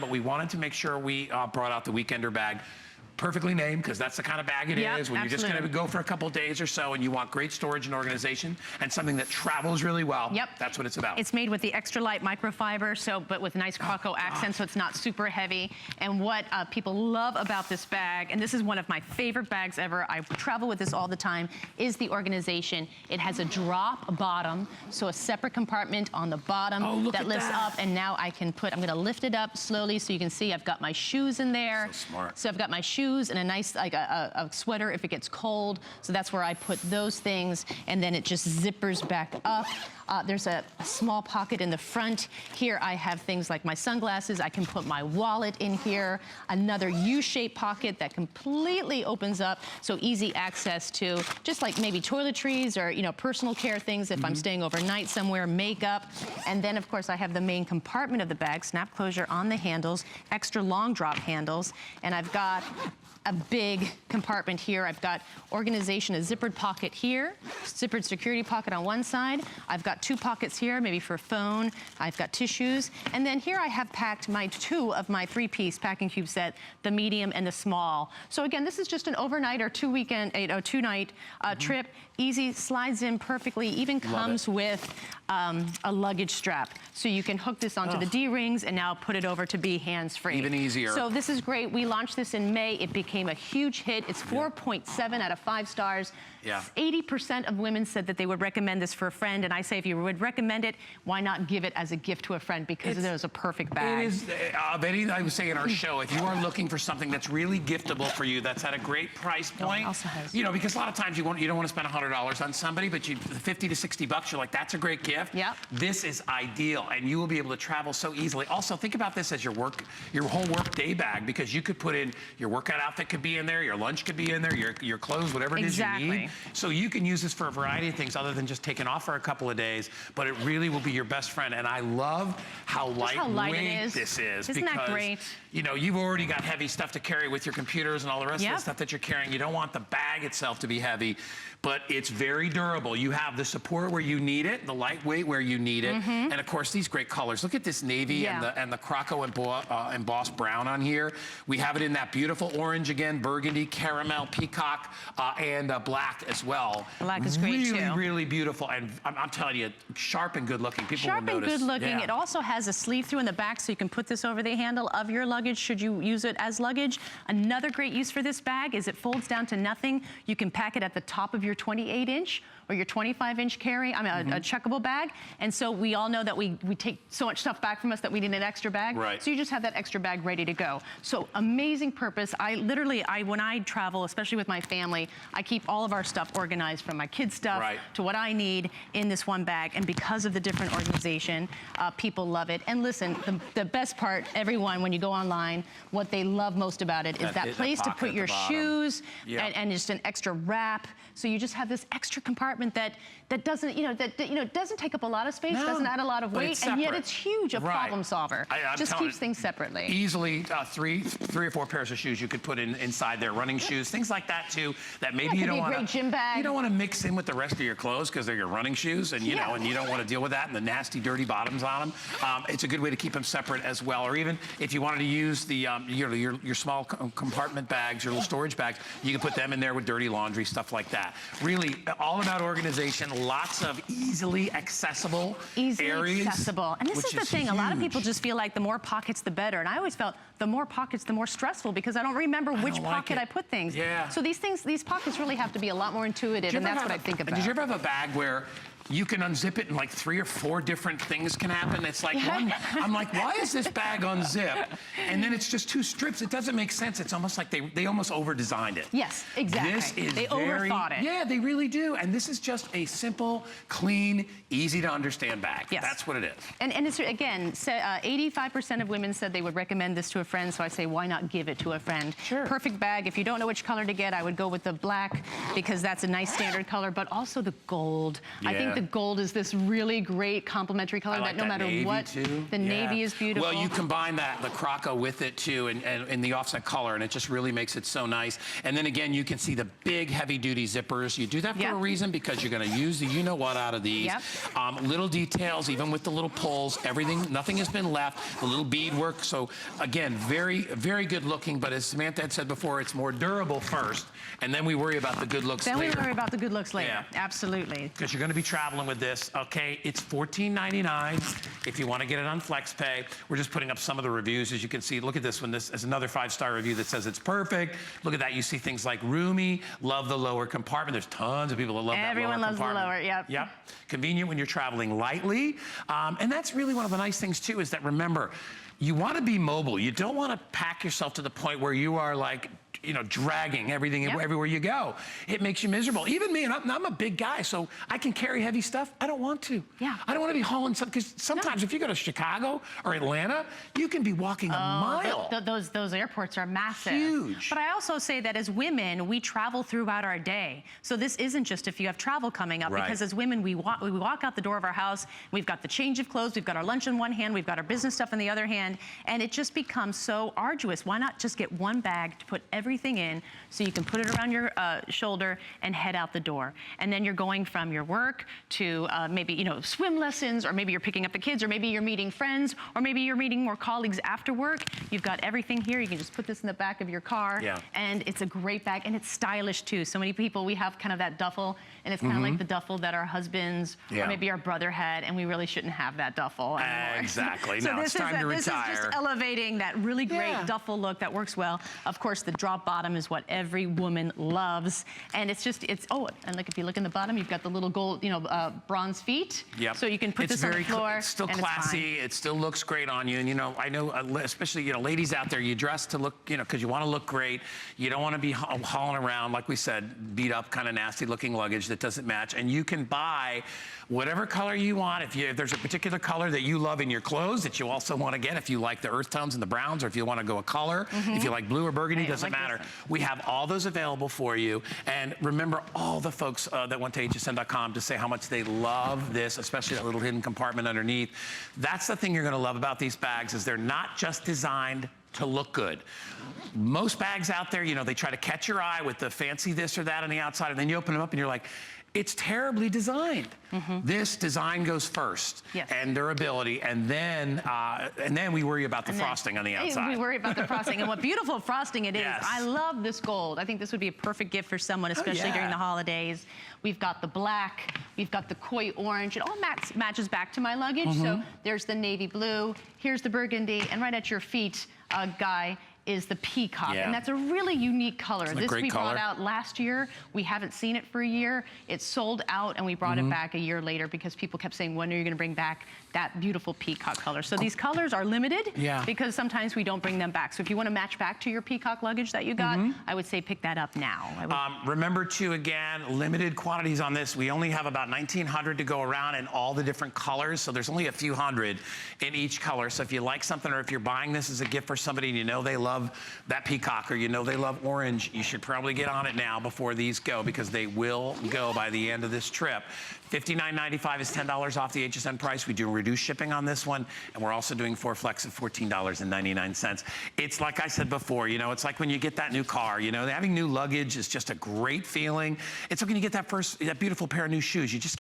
but we wanted to make sure we brought out the Weekender bag. Perfectly named, because that's the kind of bag it is when you're just going to go for a couple days or so and you want great storage and organization and something that travels really well. Yep. That's what it's about. It's made with the extra light microfiber, but with nice Croco accent, so it's not super heavy. And what people love about this bag, and this is one of my favorite bags ever, I travel with this all the time, is the organization. It has a drop bottom, so a separate compartment on the bottom that lifts up, and now I can put, I'm going to lift it up slowly so you can see I've got my shoes in there. So smart. So I've got my shoes and a nice, like a sweater if it gets cold. So that's where I put those things, and then it just zippers back up. There's a small pocket in the front. Here I have things like my sunglasses. I can put my wallet in here. Another U-shaped pocket that completely opens up, so easy access to just like maybe toiletries or, you know, personal care things if I'm staying overnight somewhere, makeup. And then of course I have the main compartment of the bag, snap closure on the handles, extra long drop handles, and I've got a big compartment here. I've got organization, a zippered pocket here, zippered security pocket on one side. I've got 2 pockets here, maybe for a phone. I've got tissues. And then here I have packed my 2 of my 3-piece packing cube set, the medium and the small. So again, this is just an overnight or 2-night trip. Easy, slides in perfectly, even comes with a luggage strap. So you can hook this onto the D-rings and now put it over to be hands-free. Even easier. So this is great. We launched this in May. It became a huge hit. It's 4.7 out of 5 stars. 80% of women said that they would recommend this for a friend, and I say if you would recommend it, why not give it as a gift to a friend, because it is a perfect bag. It is, Betty, I would say in our show, if you are looking for something that's really giftable for you, that's at a great price point, you know, because a lot of times you don't want to spend $100 on somebody, but 50 to 60 bucks, you're like, that's a great gift. This is ideal, and you will be able to travel so easily. Also, think about this as your whole work day bag, because you could put in your workout outfit could be in there, your lunch could be in there, your clothes, whatever it is you need. So you can use this for a variety of things other than just taking off for a couple of days, but it really will be your best friend. And I love how lightweight this is. Isn't that great? You know, you've already got heavy stuff to carry with your computers and all the rest of the stuff that you're carrying. You don't want the bag itself to be heavy, but it's very durable. You have the support where you need it, the lightweight where you need it, and of course these great colors. Look at this navy and the Croco embossed brown on here. We have it in that beautiful orange again, burgundy, caramel, peacock, and black as well. Black is great too. Really, really beautiful, and I'm telling you, sharp and good looking. People will notice. Sharp and good looking. It also has a sleeve through in the back, so you can put this over the handle of your luggage should you use it as luggage. Another great use for this bag is it folds down to nothing. You can pack it at the top of your 28-inch or your 25-inch carry, I mean, a checkable bag. And so we all know that we take so much stuff back from us that we need an extra bag. So you just have that extra bag ready to go. So amazing purpose. When I travel, especially with my family, I keep all of our stuff organized, from my kids' stuff to what I need, in this one bag. And because of the different organization, people love it. And listen, the best part, everyone, when you go online, what they love most about it is that place to put your shoes and just an extra wrap. So you just have this extra compartment that doesn't, doesn't take up a lot of space, doesn't add a lot of weight, and yet it's huge, a problem solver. Just keeps things separately. Easily three or four pairs of shoes you could put inside there, running shoes, things like that too, that maybe you don't want to, gym bag. You don't want to mix in with the rest of your clothes because they're your running shoes, and you know, and you don't want to deal with that and the nasty, dirty bottoms on them. It's a good way to keep them separate as well. Or even if you wanted to use the your small compartment bags, your little storage bags, you can put them in there with dirty laundry, stuff like that. Really, all about organization. Lots of easily accessible areas. And this is the thing, a lot of people just feel like the more pockets, the better. And I always felt the more pockets, the more stressful, because I don't remember which pocket I put things. So these pockets really have to be a lot more intuitive, and that's what I think about. Did you ever have a bag where you can unzip it and like 3 or 4 different things can happen? It's like one, I'm like, why is this bag unzipped? And then it's just 2 strips. It doesn't make sense. It's almost like they almost over-designed it. Yes, exactly. This is they overthought it. Yeah, they really do. And this is just a simple, clean, easy to understand bag. That's what it is. And it's, again, 85% of women said they would recommend this to a friend, so I say, why not give it to a friend? Perfect bag. If you don't know which color to get, I would go with the black, because that's a nice standard color, but also the gold. I think the gold is this really great complementary color like that no that matter navy what, too. the navy is beautiful. Well, you combine that, the Croco with it too, and in the offset color, and it just really makes it so nice. And then again, you can see the big heavy duty zippers. You do that for a reason, because you're gonna use the you-know-what out of these. Little details, even with the little pulls, everything, nothing has been left, the little bead work. So again, very, very good looking, but as Samantha had said before, it's more durable first, and then we worry about the good looks later. Then we worry about the good looks later, absolutely. Because you're gonna be traveling with this, okay? It's $14.99 if you wanna get it on FlexPay. We're just putting up some of the reviews, as you can see. Look at this one, this is another 5-star review that says it's perfect. Look at that, you see things like roomy, love the lower compartment. There's tons of people that love that lower compartment. Everyone loves the lower, Yep. Convenient when you're traveling lightly. And that's really one of the nice things too, is that remember, you wanna be mobile. You don't wanna pack yourself to the point where you are like, you know, dragging everything everywhere you go. It makes you miserable. Even me, and I'm a big guy, so I can carry heavy stuff. I don't want to. I don't want to be hauling stuff, because sometimes if you go to Chicago or Atlanta, you can be walking a mile. Those airports are massive. Huge. But I also say that as women, we travel throughout our day. So this isn't just if you have travel coming up, because as women, we walk out the door of our house, we've got the change of clothes, we've got our lunch in one hand, we've got our business stuff in the other hand, and it just becomes so arduous. Why not just get one bag to put everything in, so you can put it around your shoulder and head out the door. And then you're going from your work to maybe, you know, swim lessons, or maybe you're picking up the kids, or maybe you're meeting friends, or maybe you're meeting more colleagues after work. You've got everything here. You can just put this in the back of your car, and it's a great bag, and it's stylish too. So many people, we have kind of that duffel, and it's kind of like the duffel that our husbands or maybe our brother had, and we really shouldn't have that duffel anymore. Exactly. So no, it's time to retire. This is just elevating that really great duffel look that works well. Of course, the drop bottom is what every woman loves, and it's and look, if you look in the bottom, you've got the little gold, you know, bronze feet. So you can put this on the floor. It's still classy. It still looks great on you, and you know, I know, especially, you know, ladies out there, you dress to look, you know, because you want to look great. You don't want to be hauling around, like we said, beat up, kind of nasty looking luggage that doesn't match. And you can buy whatever color you want. If there's a particular color that you love in your clothes that you also want to get, if you like the earth tones and the browns, or if you want to go a color, if you like blue or burgundy, doesn't matter. We have all those available for you. And remember, all the folks that went to hsn.com to say how much they love this, especially that little hidden compartment underneath. That's the thing you're going to love about these bags, is they're not just designed to look good. Most bags out there, you know, they try to catch your eye with the fancy this or that on the outside, and then you open them up and you're like, it's terribly designed. This design goes first, and durability, and then we worry about the frosting on the outside. We worry about the frosting, and what beautiful frosting it is. I love this gold. I think this would be a perfect gift for someone, especially during the holidays. We've got the black, we've got the koi orange. It all matches back to my luggage. So there's the navy blue, here's the burgundy, and right at your feet, Guy, is the peacock, and that's a really unique color. This we brought out last year. We haven't seen it for a year. It's sold out, and we brought it back a year later because people kept saying, when are you gonna bring back that beautiful peacock color? So these colors are limited because sometimes we don't bring them back. So if you wanna match back to your peacock luggage that you got, I would say pick that up now. Remember too, again, limited quantities on this. We only have about 1,900 to go around in all the different colors, so there's only a few hundred in each color. So if you like something, or if you're buying this as a gift for somebody and you know they love that peacock, or you know they love orange, you should probably get on it now before these go, because they will go by the end of this trip. $59.95 is $10 off the HSN price. We do reduced shipping on this one, and we're also doing 4 flex at $14.99. It's like I said before, you know, it's like when you get that new car, you know, having new luggage is just a great feeling. It's like when you get that beautiful pair of new shoes. You just